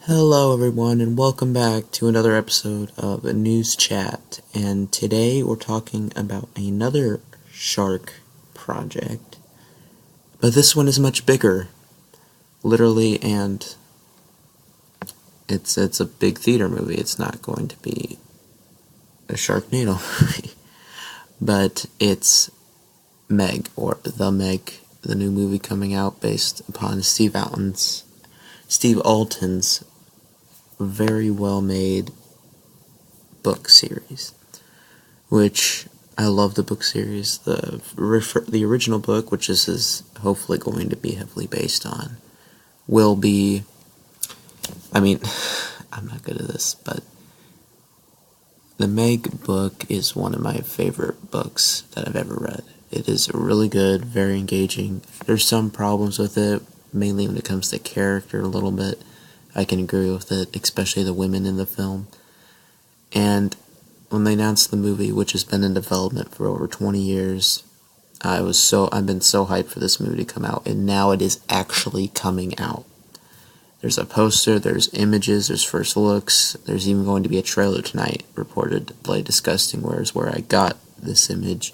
Hello everyone and welcome back to another episode of NewsChat, and today we're talking about another shark project, but this one is much bigger, literally, and it's a big theater movie. It's not going to be a Sharknado movie, but it's Meg, or The Meg, the new movie coming out based upon Steve Alton's very well made book series, which I love the book series. The original book, which this is hopefully going to be heavily based on, will be, I mean, I'm not good at this, but the Meg book is one of my favorite books that I've ever read. It is really good, very engaging. There's some problems with it, mainly when it comes to character a little bit. I can agree with it, especially the women in the film. And when they announced the movie, which has been in development for over 20 years, I've been so hyped for this movie to come out, and now it is actually coming out. There's a poster, there's images, there's first looks, there's even going to be a trailer tonight, reported Blade Disgusting, where I got this image,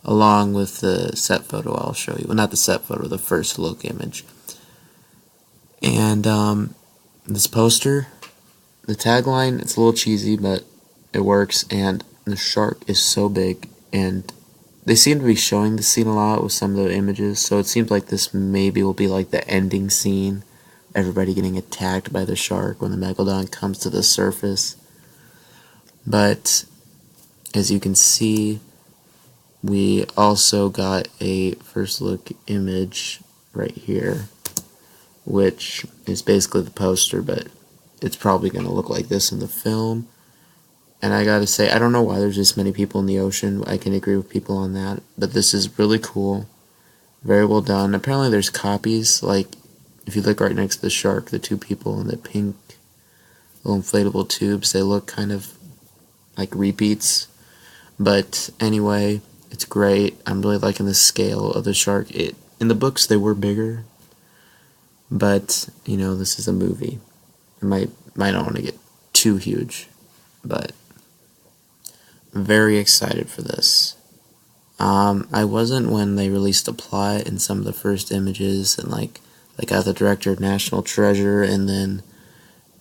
along with the set photo I'll show you. Well, not the set photo, the first look image. And, this poster, the tagline, it's a little cheesy, but it works, and the shark is so big, and they seem to be showing the scene a lot with some of the images, so it seems like this maybe will be like the ending scene, everybody getting attacked by the shark when the Megalodon comes to the surface. But, as you can see, we also got a first look image right here, which is basically the poster, but it's probably going to look like this in the film. And I gotta say, I don't know why there's this many people in the ocean. I can agree with people on that, but this is really cool, very well done. Apparently there's copies, like, if you look right next to the shark, the two people in the pink little inflatable tubes, they look kind of like repeats. But anyway, it's great. I'm really liking the scale of the shark. In the books, they were bigger, but, this is a movie. It might not want to get too huge, but I'm very excited for this. I wasn't when they released the plot and some of the first images, and like the director of National Treasure, and then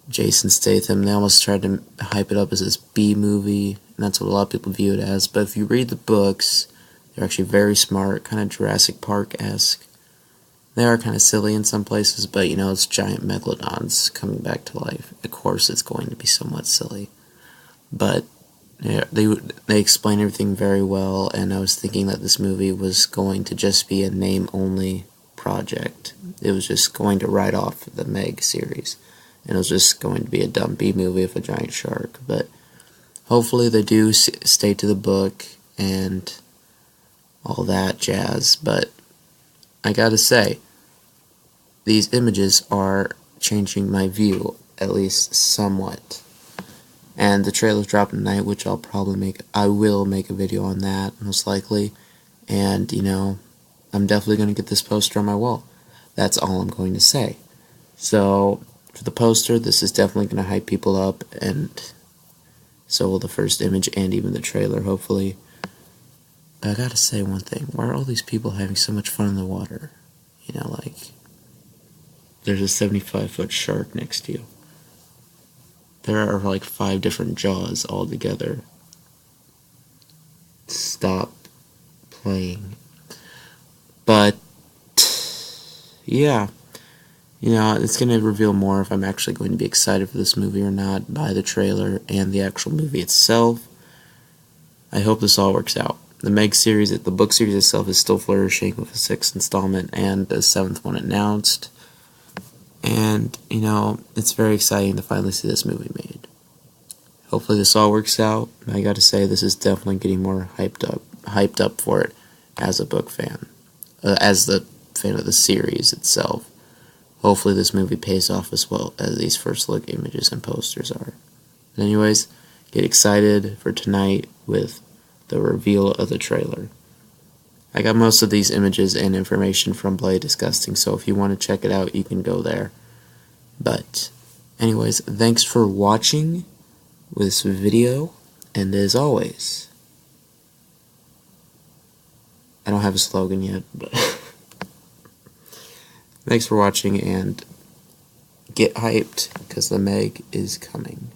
Jason Statham. They almost tried to hype it up as this B movie, and that's what a lot of people view it as. But if you read the books, they're actually very smart, kind of Jurassic Park-esque. They are kind of silly in some places, but it's giant megalodons coming back to life. Of course, it's going to be somewhat silly, but yeah, they explain everything very well. And I was thinking that this movie was going to just be a name-only project. It was just going to write off the Meg series, and it was just going to be a dumb B movie of a giant shark. But hopefully, they do stay to the book and all that jazz. But I gotta say, these images are changing my view, at least somewhat. And the trailer's dropping tonight, which I will make a video on that, most likely. And, I'm definitely going to get this poster on my wall. That's all I'm going to say. So, for the poster, this is definitely going to hype people up, and so will the first image and even the trailer, hopefully. But I gotta say one thing, why are all these people having so much fun in the water? There's a 75-foot shark next to you. There are like 5 different jaws all together. Stop playing. But, yeah. It's going to reveal more if I'm actually going to be excited for this movie or not by the trailer and the actual movie itself. I hope this all works out. The Meg series, the book series itself, is still flourishing with a 6th installment and a 7th one announced. And, it's very exciting to finally see this movie made. Hopefully this all works out. I gotta say, this is definitely getting more hyped up for it as a book fan. As the fan of the series itself. Hopefully this movie pays off as well as these first look images and posters are. But anyways, get excited for tonight with the reveal of the trailer. I got most of these images and information from Blade Disgusting, so if you want to check it out, you can go there. But Anyways, thanks for watching this video, and as always, I don't have a slogan yet, but thanks for watching, and get hyped, because the Meg is coming.